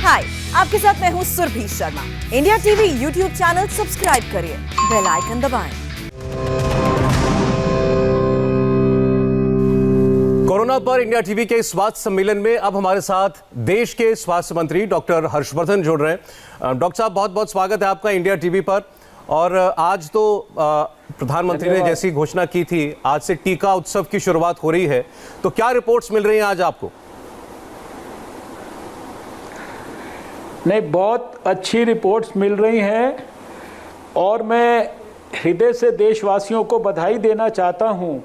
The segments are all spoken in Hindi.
हाय, आपके साथ मैं हूँ Surabhi Sharma. India TV YouTube channel subscribe करिए, बेल आइकन दबाएं। कोरोना पर इंडिया टीवी के स्वास्थ्य सम्मेलन में अब हमारे साथ देश के स्वास्थ्य मंत्री डॉक्टर हर्षवर्धन जुड़ रहे हैं। डॉक्टर साहब, बहुत बहुत स्वागत है आपका इंडिया टीवी पर। और आज तो प्रधानमंत्री ने जैसी घोषणा की थी, आज से टीका उत्सव की शुरुआत हो रही है, तो क्या रिपोर्ट्स मिल रही हैं आज आपको? नहीं, बहुत अच्छी रिपोर्ट्स मिल रही हैं और मैं हृदय से देशवासियों को बधाई देना चाहता हूं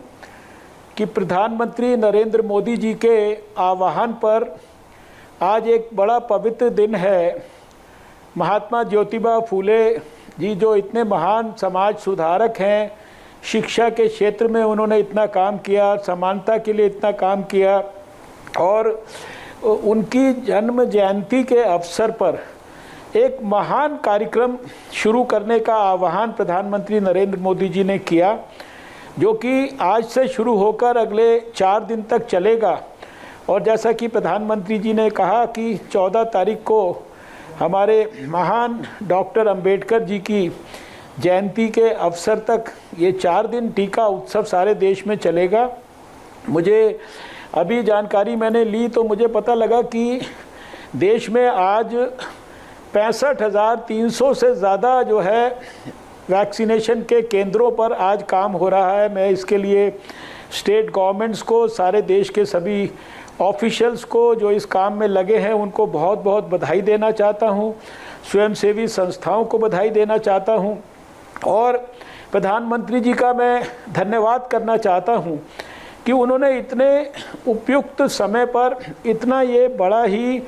कि प्रधानमंत्री नरेंद्र मोदी जी के आह्वान पर आज एक बड़ा पवित्र दिन है। महात्मा ज्योतिबा फूले जी जो इतने महान समाज सुधारक हैं, शिक्षा के क्षेत्र में उन्होंने इतना काम किया, समानता के लिए इतना काम किया, और उनकी जन्म जयंती के अवसर पर एक महान कार्यक्रम शुरू करने का आह्वान प्रधानमंत्री नरेंद्र मोदी जी ने किया, जो कि आज से शुरू होकर अगले 4 दिन तक चलेगा। और जैसा कि प्रधानमंत्री जी ने कहा कि 14 तारीख को हमारे महान डॉक्टर अंबेडकर जी की जयंती के अवसर तक ये 4 दिन टीका उत्सव सारे देश में चलेगा। मुझे अभी जानकारी मैंने ली तो मुझे पता लगा कि देश में आज 65,300 से ज़्यादा जो है वैक्सीनेशन के केंद्रों पर आज काम हो रहा है। मैं इसके लिए स्टेट गवर्नमेंट्स को, सारे देश के सभी ऑफिशियल्स को जो इस काम में लगे हैं उनको बहुत बहुत बधाई देना चाहता हूं। स्वयंसेवी संस्थाओं को बधाई देना चाहता हूं और प्रधानमंत्री जी का मैं धन्यवाद करना चाहता हूं कि उन्होंने इतने उपयुक्त समय पर इतना ये बड़ा ही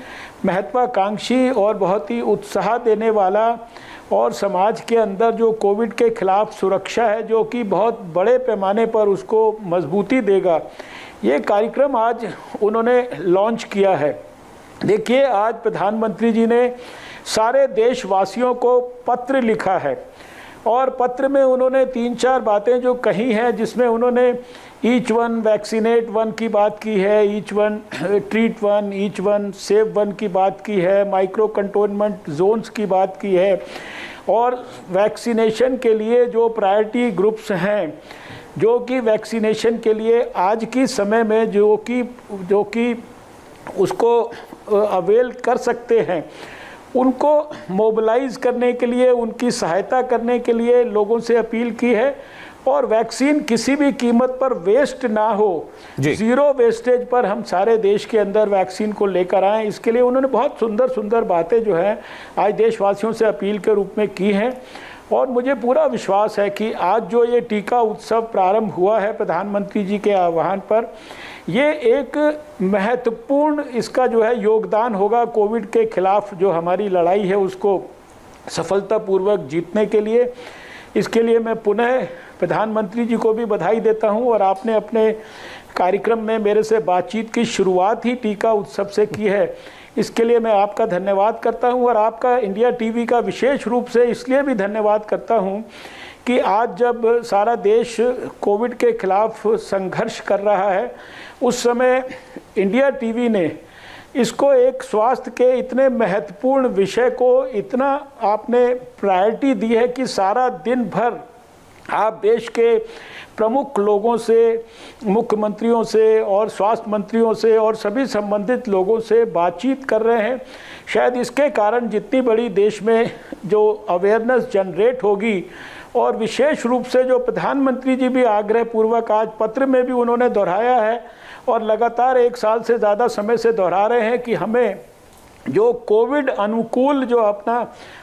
महत्वाकांक्षी और बहुत ही उत्साह देने वाला और समाज के अंदर जो कोविड के खिलाफ सुरक्षा है, जो कि बहुत बड़े पैमाने पर उसको मजबूती देगा, ये कार्यक्रम आज उन्होंने लॉन्च किया है। देखिए, आज प्रधानमंत्री जी ने सारे देशवासियों को पत्र लिखा है और पत्र में उन्होंने 3-4 बातें जो कही हैं, जिसमें उन्होंने ईच वन वैक्सीनेट वन की बात की है, each one treat one, each one save one की बात की है, माइक्रो कंटेनमेंट जोन्स की बात की है, और वैक्सीनेशन के लिए जो प्रायोरिटी ग्रुप्स हैं, जो कि वैक्सीनेशन के लिए आज की समय में जो कि उसको अवेल कर सकते हैं, उनको मोबिलाइज करने के लिए, उनकी सहायता करने के लिए लोगों से अपील की है। और वैक्सीन किसी भी कीमत पर वेस्ट ना हो, जीरो वेस्टेज पर हम सारे देश के अंदर वैक्सीन को लेकर आएँ, इसके लिए उन्होंने बहुत सुंदर सुंदर बातें जो हैं आज देशवासियों से अपील के रूप में की हैं। और मुझे पूरा विश्वास है कि आज जो ये टीका उत्सव प्रारंभ हुआ है प्रधानमंत्री जी के आह्वान पर, ये एक महत्वपूर्ण इसका जो है योगदान होगा कोविड के खिलाफ जो हमारी लड़ाई है उसको सफलतापूर्वक जीतने के लिए। इसके लिए मैं पुनः प्रधानमंत्री जी को भी बधाई देता हूं। और आपने अपने कार्यक्रम में मेरे से बातचीत की शुरुआत ही टीका उत्सव से की है, इसके लिए मैं आपका धन्यवाद करता हूं। और आपका इंडिया टीवी का विशेष रूप से इसलिए भी धन्यवाद करता हूं कि आज जब सारा देश कोविड के खिलाफ संघर्ष कर रहा है, उस समय इंडिया टीवी ने इसको एक स्वास्थ्य के इतने महत्वपूर्ण विषय को इतना आपने प्रायोरिटी दी है कि सारा दिन भर आप देश के प्रमुख लोगों से, मुख्यमंत्रियों से और स्वास्थ्य मंत्रियों से और सभी संबंधित लोगों से बातचीत कर रहे हैं। शायद इसके कारण जितनी बड़ी देश में जो अवेयरनेस जनरेट होगी, और विशेष रूप से जो प्रधानमंत्री जी भी आग्रहपूर्वक आज पत्र में भी उन्होंने दोहराया है और लगातार 1 साल से ज़्यादा समय से दोहरा रहे हैं कि हमें जो कोविड अनुकूल जो अपना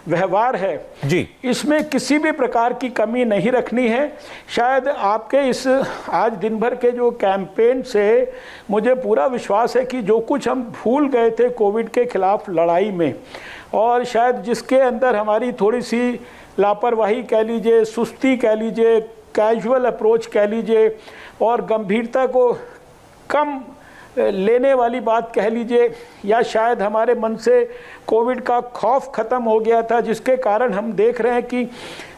व्यवहार है जी, इसमें किसी भी प्रकार की कमी नहीं रखनी है। शायद आपके इस आज दिन भर के जो कैंपेन से मुझे पूरा विश्वास है कि जो कुछ हम भूल गए थे कोविड के खिलाफ लड़ाई में, और शायद जिसके अंदर हमारी थोड़ी सी लापरवाही कह लीजिए, सुस्ती कह लीजिए, कैजुअल अप्रोच कह लीजिए, और गंभीरता को कम लेने वाली बात कह लीजिए, या शायद हमारे मन से कोविड का खौफ ख़त्म हो गया था, जिसके कारण हम देख रहे हैं कि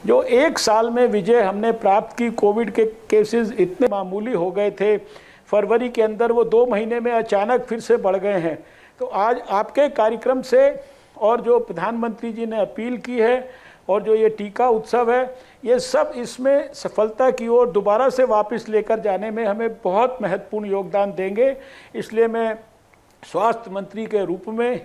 जो 1 साल में विजय हमने प्राप्त की, कोविड के केसेस इतने मामूली हो गए थे फरवरी के अंदर, वो 2 महीने में अचानक फिर से बढ़ गए हैं। तो आज आपके कार्यक्रम से और जो प्रधानमंत्री जी ने अपील की है और जो ये टीका उत्सव है, ये सब इसमें सफलता की ओर दोबारा से वापस लेकर जाने में हमें बहुत महत्वपूर्ण योगदान देंगे। इसलिए मैं स्वास्थ्य मंत्री के रूप में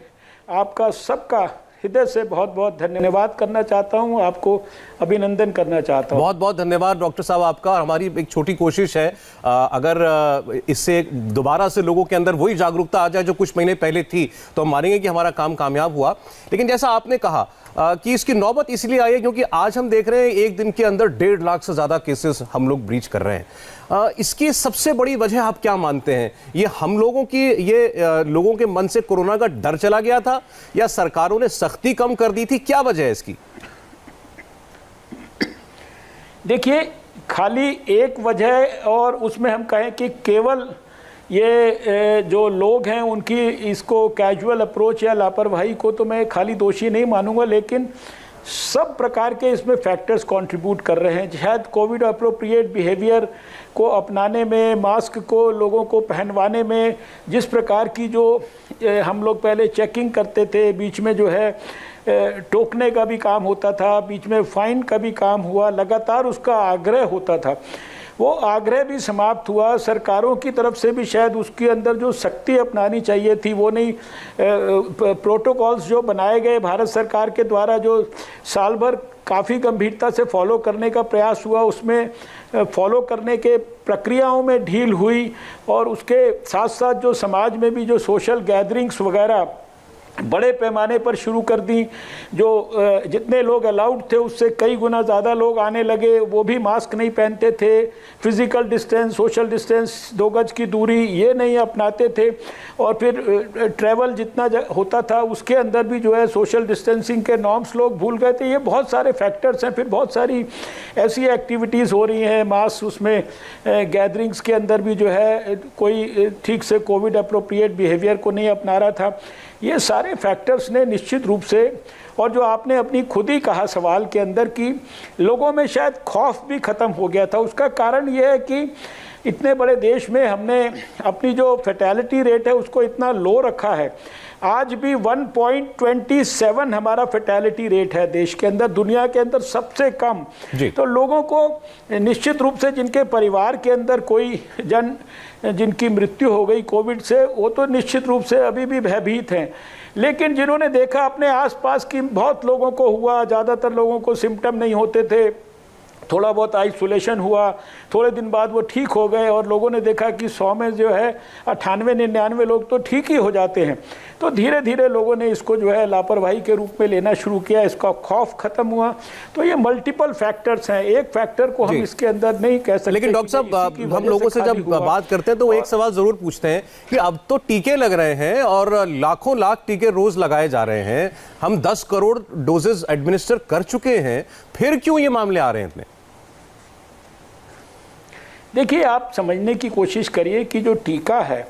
आपका सबका हृदय से बहुत बहुत धन्यवाद करना चाहता हूं, आपको अभिनंदन करना चाहता हूं। बहुत बहुत धन्यवाद डॉक्टर साहब आपका। हमारी एक छोटी कोशिश है, अगर इससे दोबारा से लोगों के अंदर वही जागरूकता आ जाए जो कुछ महीने पहले थी, तो हम मानेंगे कि हमारा काम कामयाब हुआ। लेकिन जैसा आपने कहा कि इसकी नौबत इसलिए आई है क्योंकि आज हम देख रहे हैं एक दिन के अंदर 1.5 लाख से ज्यादा केसेस हम लोग ब्रीच कर रहे हैं। इसकी सबसे बड़ी वजह आप क्या मानते हैं? ये हम लोगों की, ये लोगों के मन से कोरोना का डर चला गया था या सरकारों ने सख्ती कम कर दी थी? क्या वजह है इसकी? देखिए, खाली एक वजह और उसमें हम कहें कि केवल ये जो लोग हैं उनकी इसको कैजुअल अप्रोच या लापरवाही को तो मैं खाली दोषी नहीं मानूंगा, लेकिन सब प्रकार के इसमें फैक्टर्स कंट्रीब्यूट कर रहे हैं। शायद कोविड अप्रोप्रिएट बिहेवियर को अपनाने में, मास्क को लोगों को पहनवाने में, जिस प्रकार की जो हम लोग पहले चेकिंग करते थे, बीच में जो है टोकने का भी काम होता था, बीच में फाइन का भी काम हुआ, लगातार उसका आग्रह होता था, वो आग्रह भी समाप्त हुआ। सरकारों की तरफ से भी शायद उसके अंदर जो सख्ती अपनानी चाहिए थी वो नहीं। प्रोटोकॉल्स जो बनाए गए भारत सरकार के द्वारा, जो साल भर काफ़ी गंभीरता से फॉलो करने का प्रयास हुआ, उसमें फॉलो करने के प्रक्रियाओं में ढील हुई। और उसके साथ साथ जो समाज में भी जो सोशल गैदरिंग्स वगैरह बड़े पैमाने पर शुरू कर दी, जो जितने लोग अलाउड थे उससे कई गुना ज़्यादा लोग आने लगे, वो भी मास्क नहीं पहनते थे, फिज़िकल डिस्टेंस, सोशल डिस्टेंस, 2 गज की दूरी ये नहीं अपनाते थे। और फिर ट्रैवल जितना होता था उसके अंदर भी जो है सोशल डिस्टेंसिंग के नॉर्म्स लोग भूल गए थे। ये बहुत सारे फैक्टर्स हैं। फिर बहुत सारी ऐसी एक्टिविटीज़ हो रही हैं, मास उसमें गैदरिंग्स के अंदर भी जो है कोई ठीक से कोविड अप्रोप्रिएट बिहेवियर को नहीं अपना रहा था। ये सारे फैक्टर्स ने निश्चित रूप से, और जो आपने अपनी खुद ही कहा सवाल के अंदर कि लोगों में शायद खौफ भी ख़त्म हो गया था, उसका कारण ये है कि इतने बड़े देश में हमने अपनी जो फैटेलिटी रेट है उसको इतना लो रखा है। आज भी 1.27 हमारा फैटेलिटी रेट है देश के अंदर, दुनिया के अंदर सबसे कम। तो लोगों को निश्चित रूप से, जिनके परिवार के अंदर कोई जिनकी मृत्यु हो गई कोविड से, वो तो निश्चित रूप से अभी भी भयभीत हैं। लेकिन जिन्होंने देखा अपने आसपास की बहुत लोगों को हुआ, ज़्यादातर लोगों को सिम्टम नहीं होते थे, थोड़ा बहुत आइसोलेशन हुआ, थोड़े दिन बाद वो ठीक हो गए, और लोगों ने देखा कि 100 में जो है 98-99 लोग तो ठीक ही हो जाते हैं। तो धीरे धीरे लोगों ने इसको जो है लापरवाही के रूप में लेना शुरू किया, इसका खौफ खत्म हुआ। तो ये मल्टीपल फैक्टर्स हैं, एक फैक्टर को हम इसके अंदर नहीं कह सकते। लेकिन डॉक्टर साहब, हम लोगों से जब बात करते हैं तो वो एक सवाल जरूर पूछते हैं कि अब तो टीके लग रहे हैं और लाखों लाख टीके रोज लगाए जा रहे हैं, हम 10 करोड़ डोजेज एडमिनिस्टर कर चुके हैं, फिर क्यों ये मामले आ रहे हैं इतने? देखिए, आप समझने की कोशिश करिए कि जो टीका है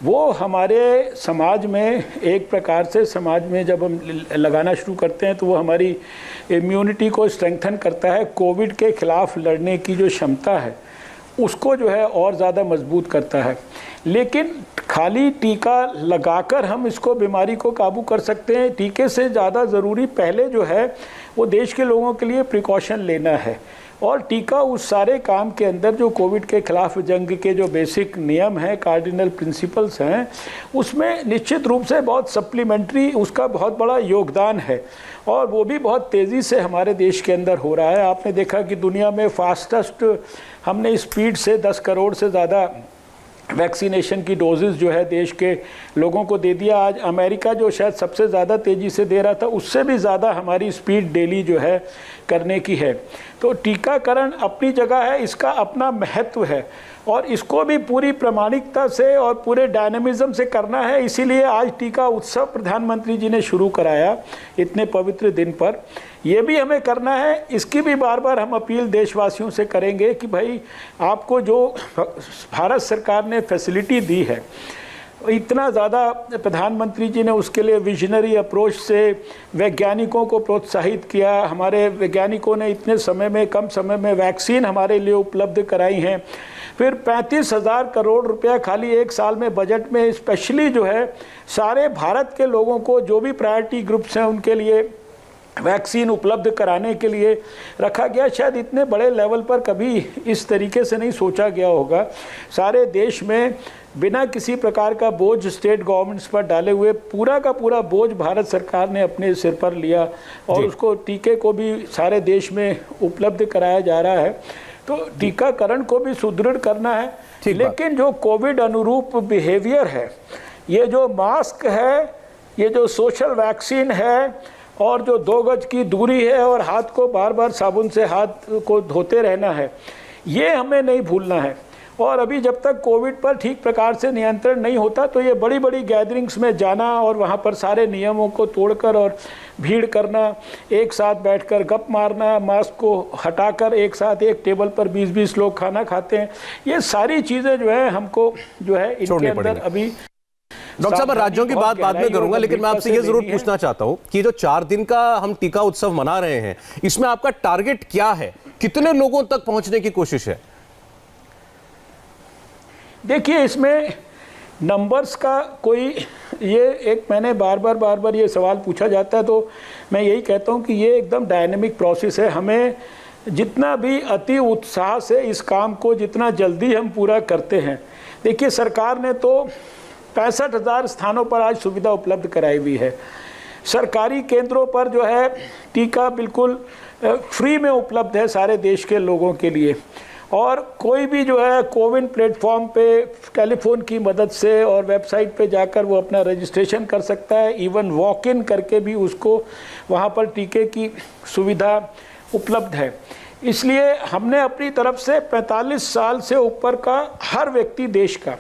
वो हमारे समाज में एक प्रकार से, समाज में जब हम लगाना शुरू करते हैं तो वो हमारी इम्यूनिटी को स्ट्रेंथन करता है, कोविड के खिलाफ लड़ने की जो क्षमता है उसको जो है और ज़्यादा मजबूत करता है। लेकिन खाली टीका लगाकर हम इसको, बीमारी को काबू कर सकते हैं। टीके से ज़्यादा ज़रूरी पहले जो है वो देश के लोगों के लिए प्रिकॉशन लेना है। और टीका उस सारे काम के अंदर जो कोविड के खिलाफ जंग के जो बेसिक नियम हैं, कार्डिनल प्रिंसिपल्स हैं, उसमें निश्चित रूप से बहुत सप्लीमेंट्री उसका बहुत बड़ा योगदान है। और वो भी बहुत तेज़ी से हमारे देश के अंदर हो रहा है। आपने देखा कि दुनिया में फास्टेस्ट हमने स्पीड से 10 करोड़ से ज़्यादा वैक्सीनेशन की डोजेस जो है देश के लोगों को दे दिया। आज अमेरिका जो शायद सबसे ज़्यादा तेज़ी से दे रहा था, उससे भी ज़्यादा हमारी स्पीड डेली जो है करने की है। तो टीकाकरण अपनी जगह है, इसका अपना महत्व है और इसको भी पूरी प्रामाणिकता से और पूरे डायनेमिज्म से करना है। इसीलिए आज टीका उत्सव प्रधानमंत्री जी ने शुरू कराया इतने पवित्र दिन पर। ये भी हमें करना है, इसकी भी बार बार हम अपील देशवासियों से करेंगे कि भाई आपको जो भारत सरकार ने फैसिलिटी दी है, इतना ज़्यादा प्रधानमंत्री जी ने उसके लिए विजनरी अप्रोच से वैज्ञानिकों को प्रोत्साहित किया। हमारे वैज्ञानिकों ने इतने समय में, कम समय में वैक्सीन हमारे लिए उपलब्ध कराई हैं। फिर 35,000 करोड़ रुपया खाली एक साल में बजट में स्पेशली जो है सारे भारत के लोगों को जो भी प्रायोरिटी ग्रुप्स हैं उनके लिए वैक्सीन उपलब्ध कराने के लिए रखा गया। शायद इतने बड़े लेवल पर कभी इस तरीके से नहीं सोचा गया होगा। सारे देश में बिना किसी प्रकार का बोझ स्टेट गवर्नमेंट्स पर डाले हुए पूरा का पूरा बोझ भारत सरकार ने अपने सिर पर लिया और उसको टीके को भी सारे देश में उपलब्ध कराया जा रहा है। तो टीकाकरण को भी सुदृढ़ करना है, लेकिन जो कोविड अनुरूप बिहेवियर है, ये जो मास्क है, ये जो सोशल वैक्सीन है और जो 2 गज की दूरी है और हाथ को बार बार साबुन से हाथ को धोते रहना है, ये हमें नहीं भूलना है। और अभी जब तक कोविड पर ठीक प्रकार से नियंत्रण नहीं होता तो ये बड़ी बड़ी गैदरिंग्स में जाना और वहाँ पर सारे नियमों को तोड़कर और भीड़ करना, एक साथ बैठकर गप मारना, मास्क को हटाकर एक साथ एक टेबल पर 20-20 लोग खाना खाते हैं, ये सारी चीज़ें जो है हमको जो है इनके अंदर अभी। डॉक्टर साहब, राज्यों की बात बाद में करूंगा, लेकिन मैं आपसे ये जरूर पूछना चाहता हूं कि जो 4 दिन का हम टीका उत्सव मना रहे हैं, इसमें आपका टारगेट क्या है? कितने लोगों तक पहुंचने की कोशिश है? देखिए, इसमें नंबर्स का कोई ये एक मैंने बार बार ये सवाल पूछा जाता है, तो मैं यही कहता हूं कि ये एकदम डायनेमिक प्रोसेस है। हमें जितना भी अति उत्साह से इस काम को जितना जल्दी हम पूरा करते हैं, देखिए सरकार ने तो 65,000 स्थानों पर आज सुविधा उपलब्ध कराई हुई है। सरकारी केंद्रों पर जो है टीका बिल्कुल फ्री में उपलब्ध है सारे देश के लोगों के लिए, और कोई भी जो है कोविन प्लेटफॉर्म पे टेलीफोन की मदद से और वेबसाइट पे जाकर वो अपना रजिस्ट्रेशन कर सकता है। इवन वॉक इन करके भी उसको वहाँ पर टीके की सुविधा उपलब्ध है। इसलिए हमने अपनी तरफ से 45 साल से ऊपर का हर व्यक्ति देश का,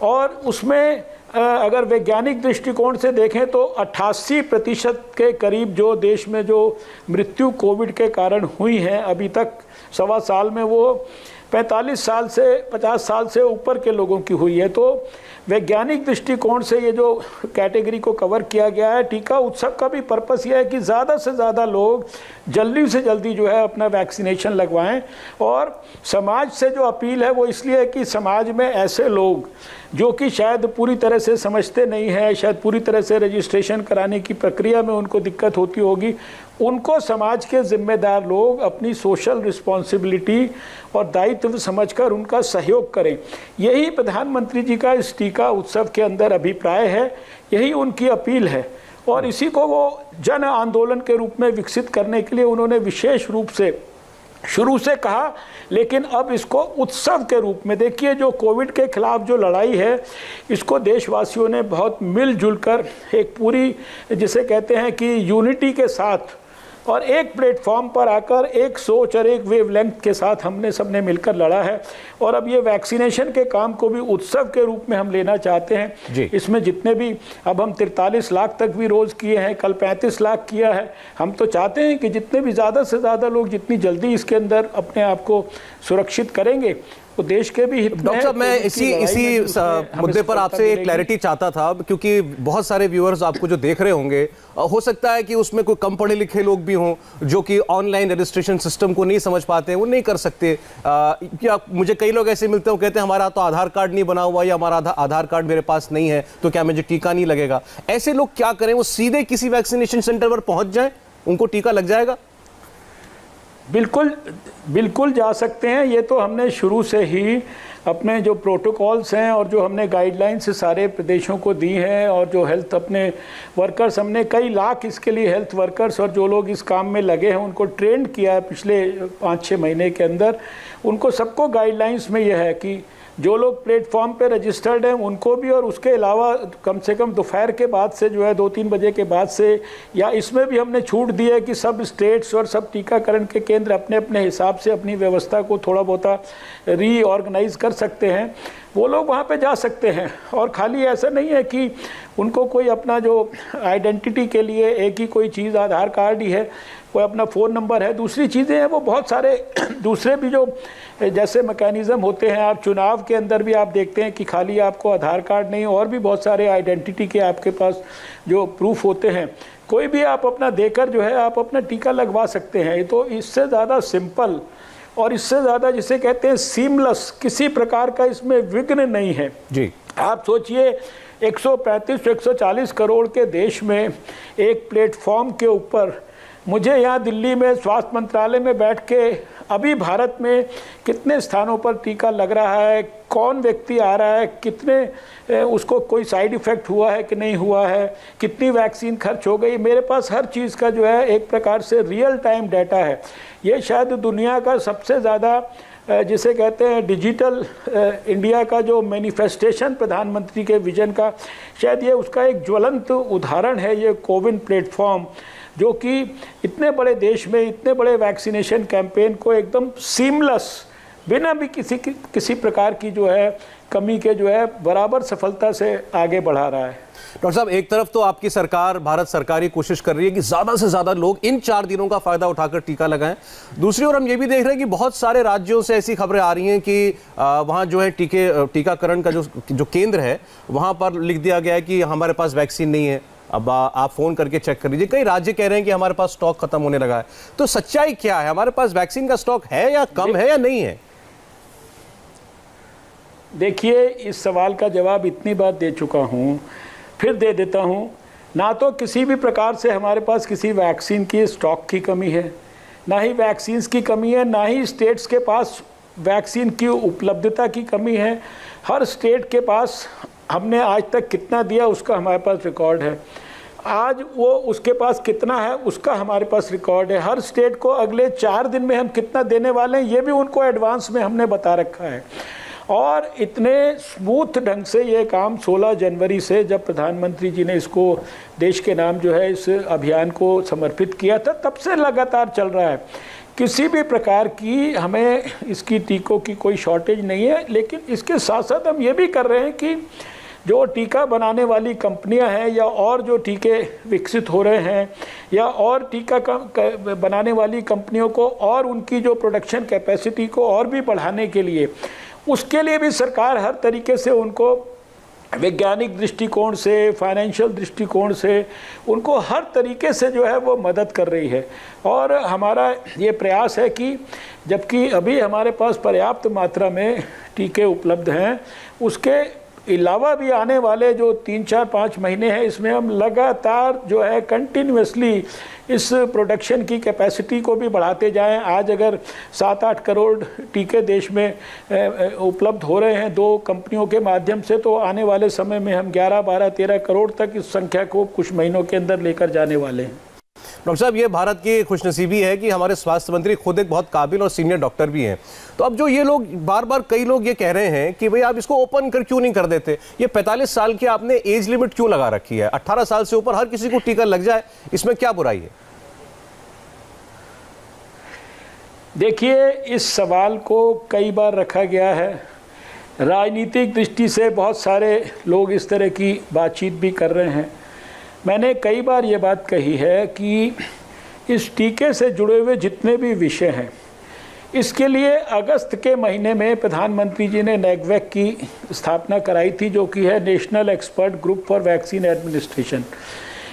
और उसमें अगर वैज्ञानिक दृष्टिकोण से देखें तो 88% के करीब जो देश में जो मृत्यु कोविड के कारण हुई हैं अभी तक 1.25 साल में, वो 45 साल से 50 साल से ऊपर के लोगों की हुई है। तो वैज्ञानिक दृष्टिकोण से ये जो कैटेगरी को कवर किया गया है, टीका उत्सव का भी पर्पस ये है कि ज़्यादा से ज़्यादा लोग जल्दी से जल्दी जो है अपना वैक्सीनेशन लगवाएं। और समाज से जो अपील है वो इसलिए है कि समाज में ऐसे लोग जो कि शायद पूरी तरह से समझते नहीं हैं, शायद पूरी तरह से रजिस्ट्रेशन कराने की प्रक्रिया में उनको दिक्कत होती होगी, उनको समाज के जिम्मेदार लोग अपनी सोशल रिस्पॉन्सिबिलिटी और दायित्व समझकर उनका सहयोग करें। यही प्रधानमंत्री जी का इस टीका उत्सव के अंदर अभिप्राय है, यही उनकी अपील है, और इसी को वो जन आंदोलन के रूप में विकसित करने के लिए उन्होंने विशेष रूप से शुरू से कहा, लेकिन अब इसको उत्सव के रूप में देखिए। जो कोविड के खिलाफ जो लड़ाई है, इसको देशवासियों ने बहुत मिलजुल कर एक पूरी जिसे कहते हैं कि यूनिटी के साथ और एक प्लेटफॉर्म पर आकर एक सोच और एक वेवलेंथ के साथ हमने सबने मिलकर लड़ा है। और अब ये वैक्सीनेशन के काम को भी उत्सव के रूप में हम लेना चाहते हैं। इसमें जितने भी अब हम 43 लाख तक भी रोज़ किए हैं, कल 35 लाख किया है। हम तो चाहते हैं कि जितने भी ज़्यादा से ज़्यादा लोग जितनी जल्दी इसके अंदर अपने आप को सुरक्षित करेंगे वो देश के भी हित में। डॉक्टर साहब, मैं इसी मुद्दे पर आपसे एक क्लैरिटी चाहता था, क्योंकि बहुत सारे व्यूअर्स आपको जो देख रहे होंगे, हो सकता है कि उसमें कोई कम पढ़े लिखे लोग भी हों जो कि ऑनलाइन रजिस्ट्रेशन सिस्टम को नहीं समझ पाते हैं, वो नहीं कर सकते। क्या मुझे कई लोग ऐसे मिलते हैं, कहते हैं हमारा तो आधार कार्ड नहीं बना हुआ या हमारा आधार कार्ड मेरे पास नहीं है, तो क्या मुझे टीका नहीं लगेगा? ऐसे लोग क्या करें? वो सीधे किसी वैक्सीनेशन सेंटर पर पहुंच जाएं, उनको टीका लग जाएगा? बिल्कुल जा सकते हैं। ये तो हमने शुरू से ही अपने जो प्रोटोकॉल्स हैं और जो हमने गाइडलाइंस सारे प्रदेशों को दी हैं, और जो हेल्थ अपने वर्कर्स, हमने कई लाख इसके लिए हेल्थ वर्कर्स और जो लोग इस काम में लगे हैं उनको ट्रेंड किया है पिछले 5-6 महीने के अंदर। उनको सबको गाइडलाइंस में यह है कि जो लोग प्लेटफॉर्म पे रजिस्टर्ड हैं उनको भी, और उसके अलावा कम से कम दोपहर के बाद से जो है 2-3 बजे के बाद से, या इसमें भी हमने छूट दी है कि सब स्टेट्स और सब टीकाकरण के केंद्र अपने अपने हिसाब से अपनी व्यवस्था को थोड़ा बहुत रीऑर्गेनाइज कर सकते हैं, वो लोग वहाँ पे जा सकते हैं। और खाली ऐसा नहीं है कि उनको कोई अपना जो आइडेंटिटी के लिए एक ही कोई चीज़ आधार कार्ड ही है, कोई अपना फ़ोन नंबर है, दूसरी चीज़ें हैं वो बहुत सारे दूसरे भी जो जैसे मैकेनिज़्म होते हैं। आप चुनाव के अंदर भी आप देखते हैं कि खाली आपको आधार कार्ड नहीं, और भी बहुत सारे आइडेंटिटी के आपके पास जो प्रूफ होते हैं, कोई भी आप अपना देकर जो है आप अपना टीका लगवा सकते हैं। तो इससे ज़्यादा सिंपल और इससे ज़्यादा जिसे कहते हैं सीमलेस, किसी प्रकार का इसमें विघ्न नहीं है जी। आप सोचिए 135-140 करोड़ के देश में एक प्लेटफॉर्म के ऊपर मुझे यहाँ दिल्ली में स्वास्थ्य मंत्रालय में बैठ के अभी भारत में कितने स्थानों पर टीका लग रहा है, कौन व्यक्ति आ रहा है, कितने उसको कोई साइड इफ़ेक्ट हुआ है कि नहीं हुआ है, कितनी वैक्सीन खर्च हो गई, मेरे पास हर चीज़ का जो है एक प्रकार से रियल टाइम डाटा है। ये शायद दुनिया का सबसे ज़्यादा जिसे कहते हैं डिजिटल इंडिया का जो मैनिफेस्टेशन प्रधानमंत्री के विजन का, शायद ये उसका एक ज्वलंत उदाहरण है, ये कोविन प्लेटफॉर्म, जो कि इतने बड़े देश में इतने बड़े वैक्सीनेशन कैंपेन को एकदम सीमलेस, बिना भी किसी प्रकार की जो है कमी के जो है बराबर सफलता से आगे बढ़ा रहा है। डॉक्टर साहब, एक तरफ तो आपकी सरकार, भारत सरकार ये कोशिश कर रही है कि ज्यादा से ज्यादा लोग इन 4 दिनों का फायदा उठाकर टीका लगाएं। दूसरी ओर हम ये भी देख रहे हैं कि बहुत सारे राज्यों से ऐसी खबरें आ रही हैं कि वहां जो है टीकाकरण का जो केंद्र है वहां पर लिख दिया गया है कि हमारे पास वैक्सीन नहीं है। अब आप फोन करके चेक कर लीजिए, कई राज्य कह रहे हैं कि हमारे पास स्टॉक खत्म होने लगा है। तो सच्चाई क्या है, हमारे पास वैक्सीन का स्टॉक है या कम है या नहीं है? देखिए, इस सवाल का जवाब इतनी बार दे चुका हूँ, फिर दे देता हूँ। ना तो किसी भी प्रकार से हमारे पास किसी वैक्सीन की स्टॉक की कमी है, ना ही वैक्सीन्स की कमी है, ना ही स्टेट्स के पास वैक्सीन की उपलब्धता की कमी है। हर स्टेट के पास हमने आज तक कितना दिया उसका हमारे पास रिकॉर्ड है, आज वो उसके पास कितना है उसका हमारे पास रिकॉर्ड है। हर स्टेट को अगले 4 दिन में हम कितना देने वाले हैं ये भी उनको एडवांस में हमने बता रखा है। और इतने स्मूथ ढंग से ये काम 16 जनवरी से जब प्रधानमंत्री जी ने इसको देश के नाम जो है इस अभियान को समर्पित किया था, तब से लगातार चल रहा है। किसी भी प्रकार की हमें इसकी टीकों की कोई शॉर्टेज नहीं है। लेकिन इसके साथ साथ हम ये भी कर रहे हैं कि जो टीका बनाने वाली कंपनियां हैं या और जो टीके विकसित हो रहे हैं या और टीका बनाने वाली कंपनियों को और उनकी जो प्रोडक्शन कैपेसिटी को और भी बढ़ाने के लिए, उसके लिए भी सरकार हर तरीके से उनको वैज्ञानिक दृष्टिकोण से, फाइनेंशियल दृष्टिकोण से उनको हर तरीके से जो है वो मदद कर रही है। और हमारा ये प्रयास है कि जबकि अभी हमारे पास पर्याप्त मात्रा में टीके उपलब्ध हैं, उसके अलावा भी आने वाले जो 3, 4, 5 महीने हैं, इसमें हम लगातार जो है कंटिन्यूसली इस प्रोडक्शन की कैपेसिटी को भी बढ़ाते जाएं। आज अगर 7-8 करोड़ टीके देश में उपलब्ध हो रहे हैं 2 कंपनियों के माध्यम से, तो आने वाले समय में हम 11, 12, 13 करोड़ तक इस संख्या को कुछ महीनों के अंदर लेकर जाने वाले हैं। डॉक्टर साहब, ये भारत की खुशनसीबी है कि हमारे स्वास्थ्य मंत्री खुद एक बहुत काबिल और सीनियर डॉक्टर भी हैं। तो अब जो ये लोग बार बार कई लोग ये कह रहे हैं कि भाई आप इसको ओपन कर क्यों नहीं कर देते, ये 45 साल की आपने एज लिमिट क्यों लगा रखी है, 18 साल से ऊपर हर किसी को टीका लग जाए, इसमें क्या बुराई है? देखिए, इस सवाल को कई बार रखा गया है, राजनीतिक दृष्टि से बहुत सारे लोग इस तरह की बातचीत भी कर रहे हैं। मैंने कई बार ये बात कही है कि इस टीके से जुड़े हुए जितने भी विषय हैं, इसके लिए अगस्त के महीने में प्रधानमंत्री जी ने नैगवैक की स्थापना कराई थी, जो कि है national expert group for vaccine administration.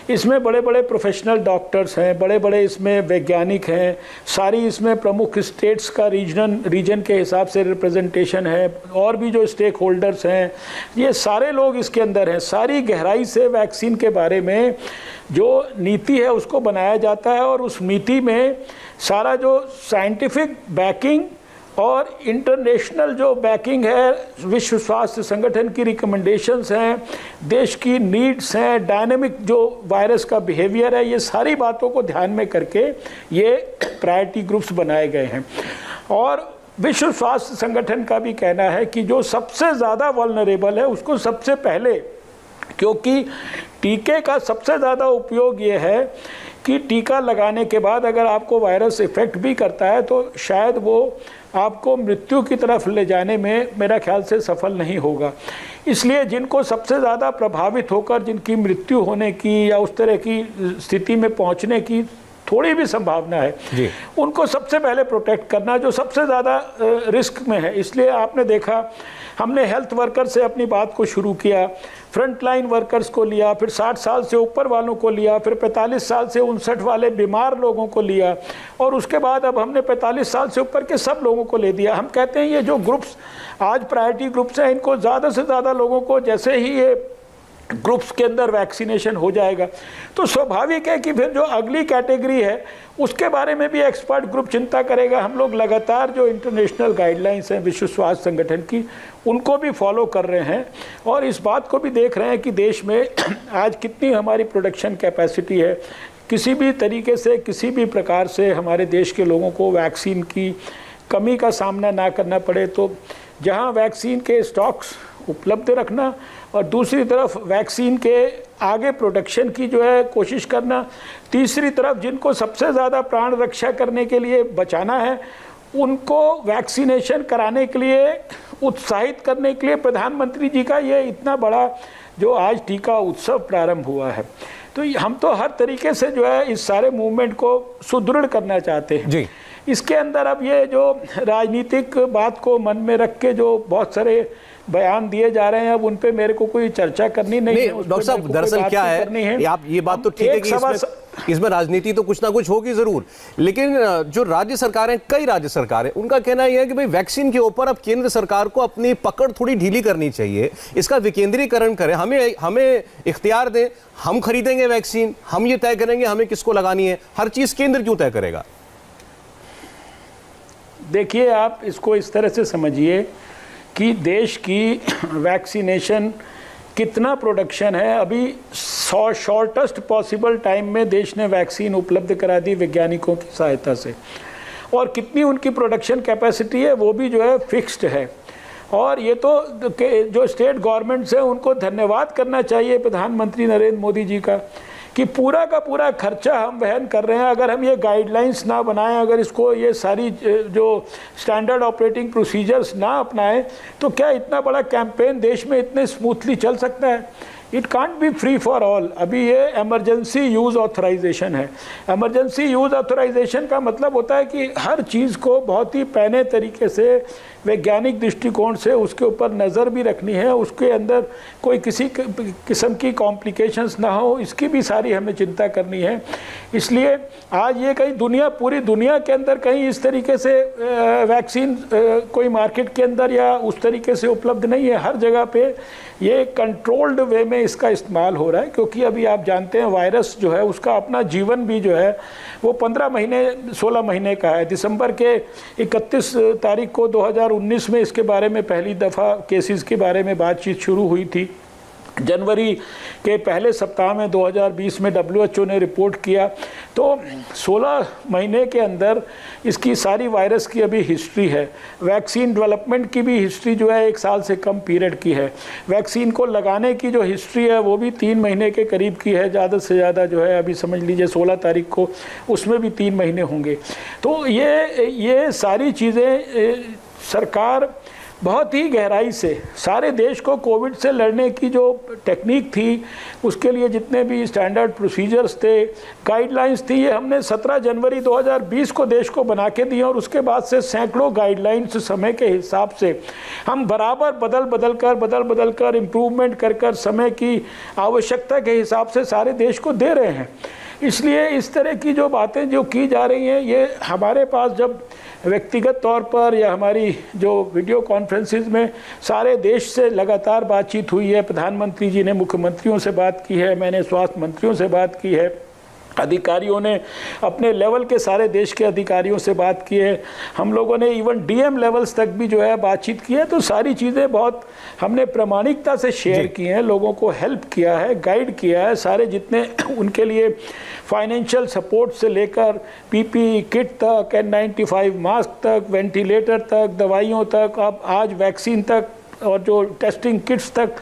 इसमें बड़े बड़े प्रोफेशनल डॉक्टर्स हैं, बड़े बड़े इसमें वैज्ञानिक हैं, सारी इसमें प्रमुख स्टेट्स का रीजन के हिसाब से रिप्रेजेंटेशन है, और भी जो स्टेक होल्डर्स हैं, ये सारे लोग इसके अंदर हैं। सारी गहराई से वैक्सीन के बारे में जो नीति है उसको बनाया जाता है, और उस नीति में सारा जो साइंटिफिक बैकिंग और इंटरनेशनल जो बैकिंग है, विश्व स्वास्थ्य संगठन की रिकमेंडेशंस हैं, देश की नीड्स हैं, डायनेमिक जो वायरस का बिहेवियर है, ये सारी बातों को ध्यान में करके ये प्रायोरिटी ग्रुप्स बनाए गए हैं। और विश्व स्वास्थ्य संगठन का भी कहना है कि जो सबसे ज़्यादा वल्नरेबल है उसको सबसे पहले, क्योंकि टीके का सबसे ज़्यादा उपयोग ये है कि टीका लगाने के बाद अगर आपको वायरस इफ़ेक्ट भी करता है तो शायद वो आपको मृत्यु की तरफ ले जाने में मेरा ख्याल से सफल नहीं होगा। इसलिए जिनको सबसे ज़्यादा प्रभावित होकर जिनकी मृत्यु होने की या उस तरह की स्थिति में पहुंचने की थोड़ी भी संभावना है उनको सबसे पहले प्रोटेक्ट करना, जो सबसे ज़्यादा रिस्क में है। इसलिए आपने देखा हमने हेल्थ वर्कर से अपनी बात को शुरू किया, फ्रंट लाइन वर्कर्स को लिया, फिर 60 साल से ऊपर वालों को लिया, फिर 45 साल से 59 वाले बीमार लोगों को लिया, और उसके बाद अब हमने 45 साल से ऊपर के सब लोगों को ले दिया। हम कहते हैं ये जो ग्रुप्स आज प्रायोरिटी ग्रुप्स हैं, इनको ज़्यादा से ज़्यादा लोगों को जैसे ही ये ग्रुप्स के अंदर वैक्सीनेशन हो जाएगा तो स्वाभाविक है कि फिर जो अगली कैटेगरी है उसके बारे में भी एक्सपर्ट ग्रुप चिंता करेगा। हम लोग लगातार जो इंटरनेशनल गाइडलाइंस हैं विश्व स्वास्थ्य संगठन की, उनको भी फॉलो कर रहे हैं और इस बात को भी देख रहे हैं कि देश में आज कितनी हमारी प्रोडक्शन कैपेसिटी है। किसी भी तरीके से, किसी भी प्रकार से हमारे देश के लोगों को वैक्सीन की कमी का सामना ना करना पड़े, तो जहां वैक्सीन के स्टॉक्स उपलब्ध रखना और दूसरी तरफ वैक्सीन के आगे प्रोडक्शन की जो है कोशिश करना, तीसरी तरफ जिनको सबसे ज़्यादा प्राण रक्षा करने के लिए बचाना है उनको वैक्सीनेशन कराने के लिए उत्साहित करने के लिए प्रधानमंत्री जी का ये इतना बड़ा जो आज टीका उत्सव प्रारंभ हुआ है। तो हम तो हर तरीके से जो है इस सारे मूवमेंट को सुदृढ़ करना चाहते हैं जी। इसके अंदर अब ये जो राजनीतिक बात को मन में रख के जो बहुत सारे बयान दिए जा रहे हैं, अब उन पे मेरे को कोई चर्चा करनी नहीं है। डॉक्टर साहब, दरअसल क्या है, आप ये बात तो ठीक है कि इसमें राजनीति तो कुछ ना कुछ होगी जरूर, लेकिन जो राज्य सरकारें, कई राज्य सरकारें, उनका कहना यह है कि भाई वैक्सीन के ऊपर अब केंद्र सरकार को अपनी पकड़ थोड़ी ढीली करनी चाहिए, इसका विकेंद्रीकरण करें, हमें इख्तियार दें, हम खरीदेंगे वैक्सीन, हम ये तय करेंगे हमें किसको लगानी है, हर चीज केंद्र क्यों तय करेगा? देखिए, आप इसको इस तरह से समझिए कि देश की वैक्सीनेशन कितना प्रोडक्शन है, अभी शॉर्टेस्ट पॉसिबल टाइम में देश ने वैक्सीन उपलब्ध करा दी वैज्ञानिकों की सहायता से, और कितनी उनकी प्रोडक्शन कैपेसिटी है वो भी जो है फिक्स्ड है। और ये तो जो स्टेट गवर्नमेंट्स हैं उनको धन्यवाद करना चाहिए प्रधानमंत्री नरेंद्र मोदी जी का कि पूरा का पूरा खर्चा हम वहन कर रहे हैं। अगर हम ये गाइडलाइंस ना बनाएं, अगर इसको ये सारी जो स्टैंडर्ड ऑपरेटिंग प्रोसीजर्स ना अपनाएं, तो क्या इतना बड़ा कैंपेन देश में इतने स्मूथली चल सकता है? It can't be free for all. अभी ये इमरजेंसी यूज़ ऑथराइजेशन है। इमरजेंसी यूज़ ऑथराइजेशन का मतलब होता है कि हर चीज़ को बहुत ही पैने तरीके से वैज्ञानिक दृष्टिकोण से उसके ऊपर नज़र भी रखनी है, उसके अंदर कोई किसी किस्म की कॉम्प्लिकेशंस ना हो, इसकी भी सारी हमें चिंता करनी है। इसलिए आज ये कहीं पूरी दुनिया के अंदर कहीं इस तरीके से वैक्सीन कोई मार्केट के अंदर या उस तरीके से उपलब्ध नहीं है। हर जगह पे ये कंट्रोल्ड वे में इसका इस्तेमाल हो रहा है, क्योंकि अभी आप जानते हैं वायरस जो है उसका अपना जीवन भी जो है वो 15 महीने 16 महीने का है। दिसंबर के 31 तारीख को 2019 में इसके बारे में पहली दफ़ा केसेस के बारे में बातचीत शुरू हुई थी। जनवरी के पहले सप्ताह में 2020 में WHO ने रिपोर्ट किया, तो 16 महीने के अंदर इसकी सारी वायरस की अभी हिस्ट्री है। वैक्सीन डेवलपमेंट की भी हिस्ट्री जो है 1 साल से कम पीरियड की है। वैक्सीन को लगाने की जो हिस्ट्री है वो भी 3 महीने के करीब की है, ज़्यादा से ज़्यादा जो है अभी समझ लीजिए 16 तारीख को उसमें भी 3 महीने होंगे। तो ये सारी चीज़ें सरकार बहुत ही गहराई से सारे देश को कोविड से लड़ने की जो टेक्निक थी, उसके लिए जितने भी स्टैंडर्ड प्रोसीजर्स थे, गाइडलाइंस थी, ये हमने 17 जनवरी 2020 को देश को बना के दी, और उसके बाद से सैकड़ों गाइडलाइंस समय के हिसाब से हम बराबर बदल कर इम्प्रूवमेंट कर समय की आवश्यकता के हिसाब से सारे देश को दे रहे हैं। इसलिए इस तरह की जो बातें जो की जा रही हैं, ये हमारे पास जब व्यक्तिगत तौर पर या हमारी जो वीडियो कॉन्फ्रेंसिस में सारे देश से लगातार बातचीत हुई है, प्रधानमंत्री जी ने मुख्यमंत्रियों से बात की है, मैंने स्वास्थ्य मंत्रियों से बात की है, अधिकारियों ने अपने लेवल के सारे देश के अधिकारियों से बात की है, हम लोगों ने इवन DM लेवल्स तक भी जो है बातचीत की है। तो सारी चीज़ें बहुत हमने प्रामाणिकता से शेयर की हैं, लोगों को हेल्प किया है, गाइड किया है, सारे जितने उनके लिए फाइनेंशियल सपोर्ट से लेकर PPE किट तक, N95 मास्क तक, वेंटिलेटर तक, दवाइयों तक, अब आज वैक्सीन तक, और जो टेस्टिंग किट्स तक,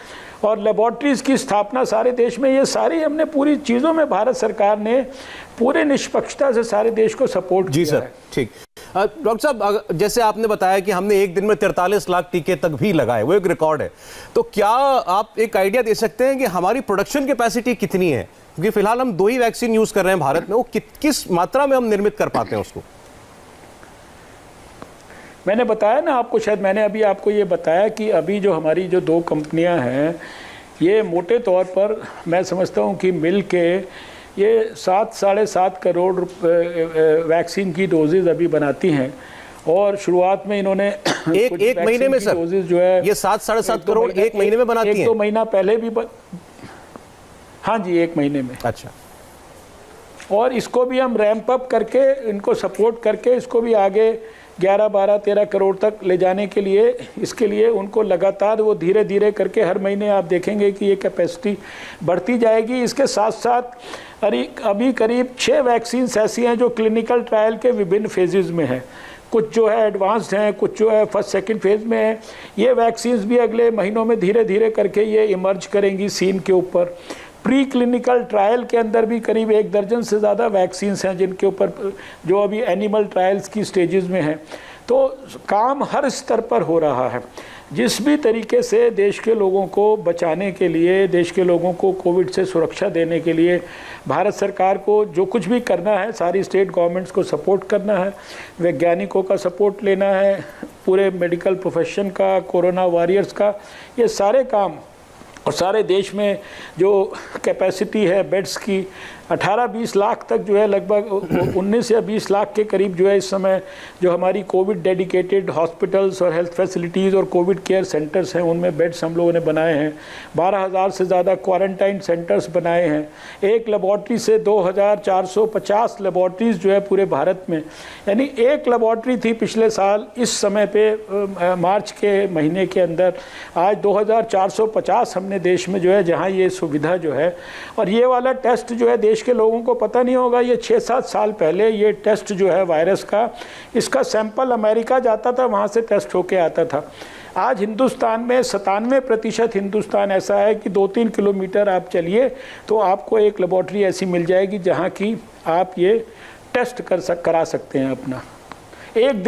और लेबॉर्ट्रीज़ की स्थापना सारे देश में, ये सारी हमने पूरी चीज़ों में भारत सरकार ने पूरे निष्पक्षता से सारे देश को सपोर्ट किया। जी सर, ठीक। डॉक्टर साहब, जैसे आपने बताया कि हमने एक दिन में 43 लाख टीके तक भी लगाए, वो एक रिकॉर्ड है, तो क्या आप एक आइडिया दे सकते हैं कि हमारी प्रोडक्शन कैपेसिटी कितनी है? क्योंकि फिलहाल हम 2 ही वैक्सीन यूज कर रहे हैं भारत में, वो किस मात्रा में हम निर्मित कर पाते हैं उसको? मैंने बताया ना आपको, शायद मैंने अभी आपको ये बताया कि अभी जो हमारी जो 2 कंपनियां हैं, ये मोटे तौर पर मैं समझता हूँ कि मिल के ये 7-7.5 करोड़ वैक्सीन की डोजेज अभी बनाती हैं। और शुरुआत में इन्होंने एक महीने में सर डोजेज जो है ये 7-7.5 करोड़ एक महीने में बनाती हैं? 1-2 महीना पहले भी हाँ जी, 1 महीने में। अच्छा। और इसको भी हम रैंप अप करके, इनको सपोर्ट करके, इसको भी आगे 11, 12, 13 करोड़ तक ले जाने के लिए, इसके लिए उनको लगातार वो धीरे धीरे करके हर महीने आप देखेंगे कि ये कैपेसिटी बढ़ती जाएगी। इसके साथ साथ अभी करीब 6 वैक्सीन ऐसी हैं जो क्लिनिकल ट्रायल के विभिन्न फेजेस में हैं। कुछ जो है एडवांस्ड हैं, कुछ जो है फर्स्ट सेकंड फेज में है। ये वैक्सीन्स भी अगले महीनों में धीरे धीरे करके ये इमर्ज करेंगी सीन के ऊपर। प्री क्लिनिकल ट्रायल के अंदर भी करीब 1 दर्जन से ज़्यादा वैक्सीन्स हैं जिनके ऊपर जो अभी एनिमल ट्रायल्स की स्टेजेस में हैं। तो काम हर स्तर पर हो रहा है। जिस भी तरीके से देश के लोगों को बचाने के लिए, देश के लोगों को कोविड से सुरक्षा देने के लिए भारत सरकार को जो कुछ भी करना है, सारी स्टेट गवर्नमेंट्स को सपोर्ट करना है, वैज्ञानिकों का सपोर्ट लेना है, पूरे मेडिकल प्रोफेशन का, कोरोना वॉरियर्स का, ये सारे काम। और सारे देश में जो कैपेसिटी है बेड्स की 18-20 लाख तक जो है, लगभग 19 या 20 लाख के करीब जो है इस समय जो हमारी कोविड डेडिकेटेड हॉस्पिटल्स और हेल्थ फैसिलिटीज़ और कोविड केयर सेंटर्स हैं, उनमें बेड्स हम लोगों ने बनाए हैं। 12,000 से ज़्यादा क्वारंटाइन सेंटर्स बनाए हैं। एक लेबॉर्ट्री से 2,450 लेबॉर्ट्रीज़ जो है पूरे भारत में, यानी एक लेबॉर्ट्री थी पिछले साल इस समय पे मार्च के महीने के अंदर, आज 2,450 हमने देश में जो है जहाँ ये सुविधा जो है। और ये वाला टेस्ट जो है देश के लोगों को पता नहीं होगा, ये 6-7 साल पहले ये टेस्ट जो है वायरस का, इसका सैंपल अमेरिका जाता था, वहाँ से टेस्ट होके आता था। आज हिंदुस्तान में 97% हिंदुस्तान ऐसा है कि 2-3 किलोमीटर आप चलिए तो आपको एक लेबॉर्ट्री ऐसी मिल जाएगी जहाँ की आप ये टेस्ट करा सकते हैं अपना। एक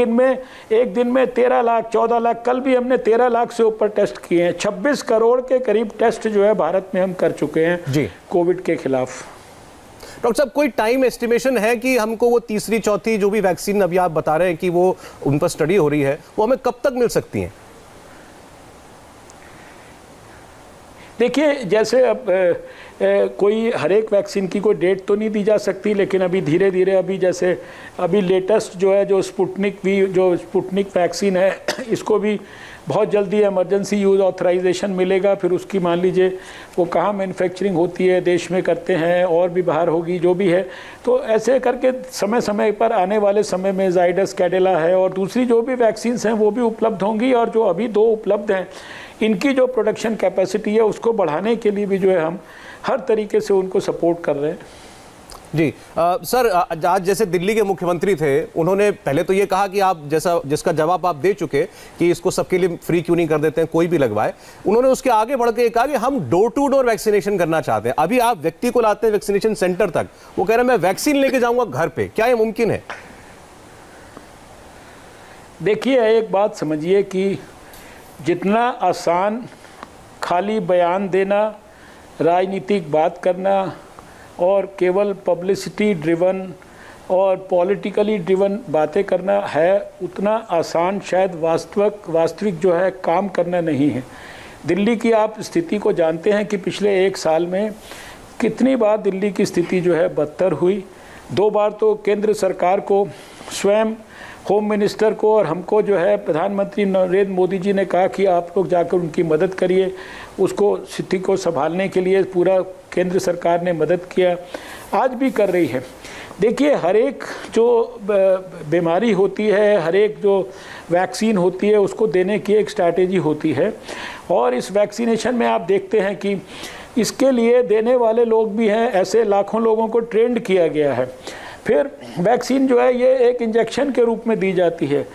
दिन में 13 लाख 14 लाख, कल भी हमने 13 लाख से ऊपर टेस्ट किए हैं। 26 करोड़ के करीब टेस्ट जो है भारत में हम कर चुके हैं जी कोविड के खिलाफ। डॉक्टर साहब, कोई टाइम एस्टिमेशन है कि हमको वो तीसरी चौथी जो भी वैक्सीन अभी आप बता रहे हैं कि वो उन पर स्टडी हो रही है, वो हमें कब तक मिल सकती हैं? देखिए, जैसे अब कोई हर एक वैक्सीन की कोई डेट तो नहीं दी जा सकती, लेकिन अभी धीरे धीरे अभी लेटेस्ट जो है जो स्पुतनिक वैक्सीन है, इसको भी बहुत जल्दी इमरजेंसी यूज़ ऑथराइजेशन मिलेगा। फिर उसकी मान लीजिए वो कहाँ मैन्युफैक्चरिंग होती है, देश में करते हैं और भी बाहर होगी, जो भी है। तो ऐसे करके समय समय पर आने वाले समय में जाइडस कैडिला है और दूसरी जो भी वैक्सीन्स हैं वो भी उपलब्ध होंगी। और जो अभी 2 उपलब्ध हैं, इनकी जो प्रोडक्शन कैपेसिटी है उसको बढ़ाने के लिए भी जो है हम हर तरीके से उनको सपोर्ट कर रहे हैं। जी सर, आज जैसे दिल्ली के मुख्यमंत्री थे, उन्होंने पहले तो ये कहा कि आप जिसका जवाब आप दे चुके कि इसको सबके लिए फ्री क्यों नहीं कर देते हैं, कोई भी लगवाए। उन्होंने उसके आगे बढ़ के कहा कि हम डोर टू डोर वैक्सीनेशन करना चाहते हैं। अभी आप व्यक्ति को लाते हैं वैक्सीनेशन सेंटर तक, वो कह रहे हैं मैं वैक्सीन लेके जाऊंगा घर पे, क्या ये मुमकिन है? देखिए, एक बात समझिए कि जितना आसान खाली बयान देना, राजनीतिक बात करना और केवल पब्लिसिटी ड्रिवन और पॉलिटिकली ड्रिवन बातें करना है, उतना आसान शायद वास्तविक जो है काम करना नहीं है। दिल्ली की आप स्थिति को जानते हैं कि पिछले 1 साल में कितनी बार दिल्ली की स्थिति जो है बदतर हुई। 2 बार तो केंद्र सरकार को, स्वयं होम मिनिस्टर को और हमको जो है प्रधानमंत्री नरेंद्र मोदी जी ने कहा कि आप लोग जाकर उनकी मदद करिए, उसको स्थिति को संभालने के लिए पूरा केंद्र सरकार ने मदद किया, आज भी कर रही है। देखिए, हर एक जो बीमारी होती है, हर एक जो वैक्सीन होती है, उसको देने की एक स्ट्रैटेजी होती है। और इस वैक्सीनेशन में आप देखते हैं कि इसके लिए देने वाले लोग भी हैं, ऐसे लाखों लोगों को ट्रेंड किया गया है। फिर वैक्सीन जो है ये एक इंजेक्शन के रूप में दी जाती है।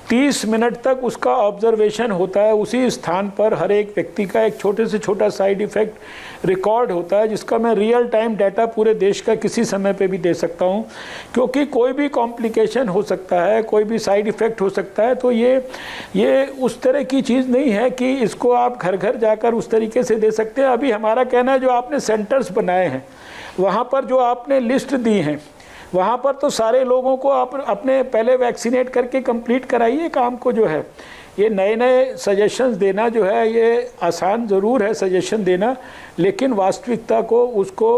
30 मिनट तक उसका ऑब्जर्वेशन होता है, उसी स्थान पर हर एक व्यक्ति का एक छोटे से छोटा साइड इफ़ेक्ट रिकॉर्ड होता है, जिसका मैं रियल टाइम डाटा पूरे देश का किसी समय पे भी दे सकता हूँ, क्योंकि कोई भी कॉम्प्लिकेशन हो सकता है, कोई भी साइड इफ़ेक्ट हो सकता है। तो ये उस तरह की चीज़ नहीं है कि इसको आप घर घर जाकर उस तरीके से दे सकते हैं। अभी हमारा कहना है, जो आपने सेंटर्स बनाए हैं, वहाँ पर जो आपने लिस्ट दी हैं, वहाँ पर तो सारे लोगों को आप अपने पहले वैक्सीनेट करके कंप्लीट कराइए काम को। जो है ये नए नए सजेशंस देना जो है ये आसान ज़रूर है सजेशन देना, लेकिन वास्तविकता को उसको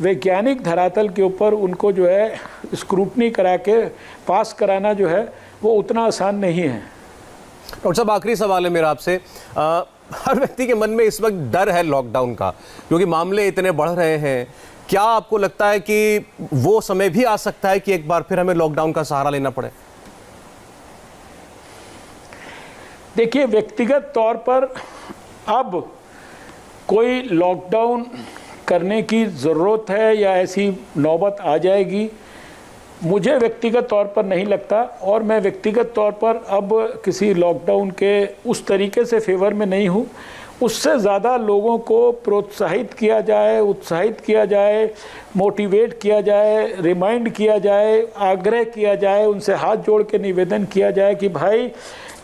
वैज्ञानिक धरातल के ऊपर उनको जो है स्क्रूटनी करा के पास कराना जो है वो उतना आसान नहीं है। डॉक्टर साहब, आखिरी सवाल है मेरा आपसे। हर व्यक्ति के मन में इस वक्त डर है लॉकडाउन का, क्योंकि मामले इतने बढ़ रहे हैं। क्या आपको लगता है कि वो समय भी आ सकता है कि एक बार फिर हमें लॉकडाउन का सहारा लेना पड़े? देखिए, व्यक्तिगत तौर पर अब कोई लॉकडाउन करने की ज़रूरत है या ऐसी नौबत आ जाएगी, मुझे व्यक्तिगत तौर पर नहीं लगता। और मैं व्यक्तिगत तौर पर अब किसी लॉकडाउन के उस तरीके से फेवर में नहीं हूँ। उससे ज़्यादा लोगों को प्रोत्साहित किया जाए, उत्साहित किया जाए, मोटिवेट किया जाए, रिमाइंड किया जाए, आग्रह किया जाए, उनसे हाथ जोड़ के निवेदन किया जाए कि भाई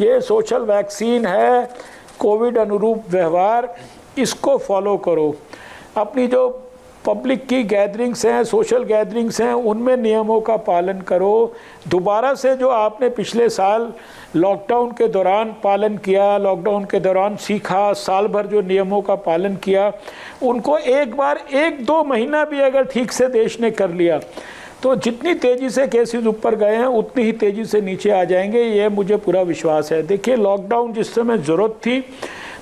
ये सोशल वैक्सीन है, कोविड अनुरूप व्यवहार, इसको फॉलो करो। अपनी जो पब्लिक की गैदरिंग्स हैं, सोशल गैदरिंग्स हैं, उनमें नियमों का पालन करो। दोबारा से जो आपने पिछले साल लॉकडाउन के दौरान पालन किया, लॉकडाउन के दौरान सीखा, साल भर जो नियमों का पालन किया, उनको एक बार 1-2 महीना भी अगर ठीक से देश ने कर लिया तो जितनी तेज़ी से केसेस ऊपर गए हैं उतनी ही तेज़ी से नीचे आ जाएंगे, ये मुझे पूरा विश्वास है। देखिए, लॉकडाउन जिस समय ज़रूरत थी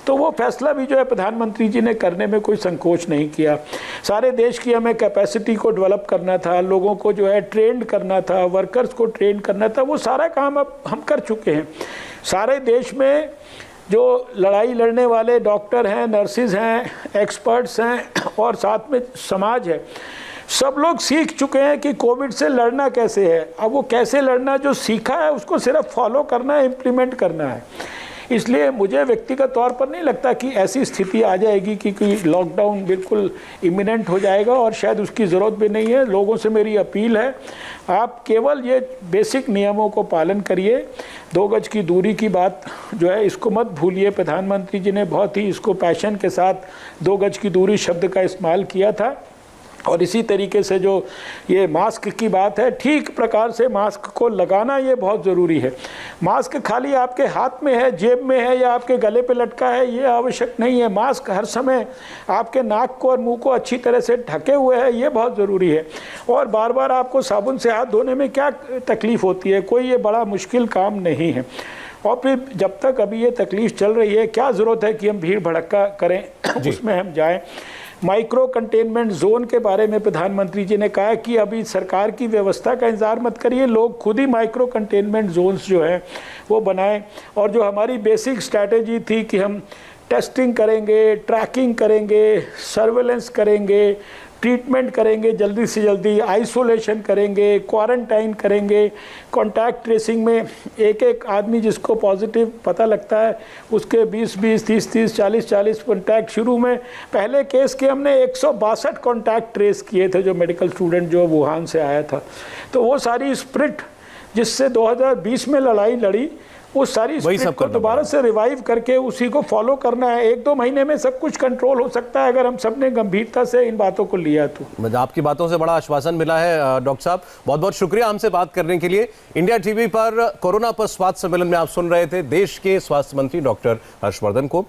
तो वो फैसला भी जो है प्रधानमंत्री जी ने करने में कोई संकोच नहीं किया। सारे देश की हमें कैपेसिटी को डेवलप करना था, लोगों को जो है ट्रेंड करना था, वर्कर्स को ट्रेंड करना था, वो सारा काम अब हम कर चुके हैं। सारे देश में जो लड़ाई लड़ने वाले डॉक्टर हैं, नर्सिस हैं, एक्सपर्ट्स हैं और साथ में समाज है, सब लोग सीख चुके हैं कि कोविड से लड़ना कैसे है। अब वो कैसे लड़ना जो सीखा है उसको सिर्फ फॉलो करना है, इम्प्लीमेंट करना है। इसलिए मुझे व्यक्तिगत तौर पर नहीं लगता कि ऐसी स्थिति आ जाएगी कि कोई लॉकडाउन बिल्कुल इमिनेंट हो जाएगा, और शायद उसकी ज़रूरत भी नहीं है। लोगों से मेरी अपील है, आप केवल ये बेसिक नियमों को पालन करिए। 2 गज की दूरी की बात जो है इसको मत भूलिए। प्रधानमंत्री जी ने बहुत ही इसको पैशन के साथ 2 गज की दूरी शब्द का इस्तेमाल किया था। और इसी तरीके से जो ये मास्क की बात है, ठीक प्रकार से मास्क को लगाना ये बहुत ज़रूरी है। मास्क खाली आपके हाथ में है, जेब में है या आपके गले पे लटका है, ये आवश्यक नहीं है। मास्क हर समय आपके नाक को और मुंह को अच्छी तरह से ढके हुए है, ये बहुत ज़रूरी है। और बार बार आपको साबुन से हाथ धोने में क्या तकलीफ़ होती है, कोई ये बड़ा मुश्किल काम नहीं है। और फिर जब तक अभी ये तकलीफ़ चल रही है, क्या ज़रूरत है कि हम भीड़ भड़क्का करें, उसमें हम जाएँ। माइक्रो कंटेनमेंट जोन के बारे में प्रधानमंत्री जी ने कहा कि अभी सरकार की व्यवस्था का इंतजार मत करिए, लोग खुद ही माइक्रो कंटेनमेंट जोन्स जो है वो बनाएं। और जो हमारी बेसिक स्ट्रैटेजी थी कि हम टेस्टिंग करेंगे, ट्रैकिंग करेंगे, सर्वेलेंस करेंगे, ट्रीटमेंट करेंगे, जल्दी से जल्दी आइसोलेशन करेंगे, क्वारंटाइन करेंगे, कॉन्टैक्ट ट्रेसिंग में एक आदमी जिसको पॉजिटिव पता लगता है उसके 20-20, 30-30, 40-40 कॉन्टैक्ट। शुरू में पहले केस के हमने 162 कॉन्टैक्ट ट्रेस किए थे, जो मेडिकल स्टूडेंट जो वुहान से आया था। तो वो सारी स्प्रिट जिससे 2020 में लड़ाई लड़ी, वो सारी स्प्रिट को दोबारा से रिवाइव करके उसी को फॉलो करना है। 1-2 महीने में सब कुछ कंट्रोल हो सकता है अगर हम सब ने गंभीरता से इन बातों को लिया तो। आपकी बातों से बड़ा आश्वासन मिला है डॉक्टर साहब, बहुत बहुत शुक्रिया हमसे बात करने के लिए। इंडिया टीवी पर कोरोना पर स्वास्थ्य सम्मेलन में आप सुन रहे थे देश के स्वास्थ्य मंत्री डॉक्टर हर्षवर्धन को।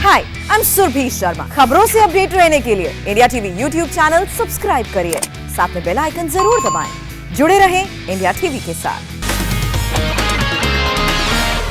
हाय, आई एम सुरभि शर्मा। खबरों से अपडेट रहने के लिए India TV YouTube channel subscribe करिए, साथ में बेल आइकन जरूर दबाएं। जुड़े रहें इंडिया टीवी के साथ।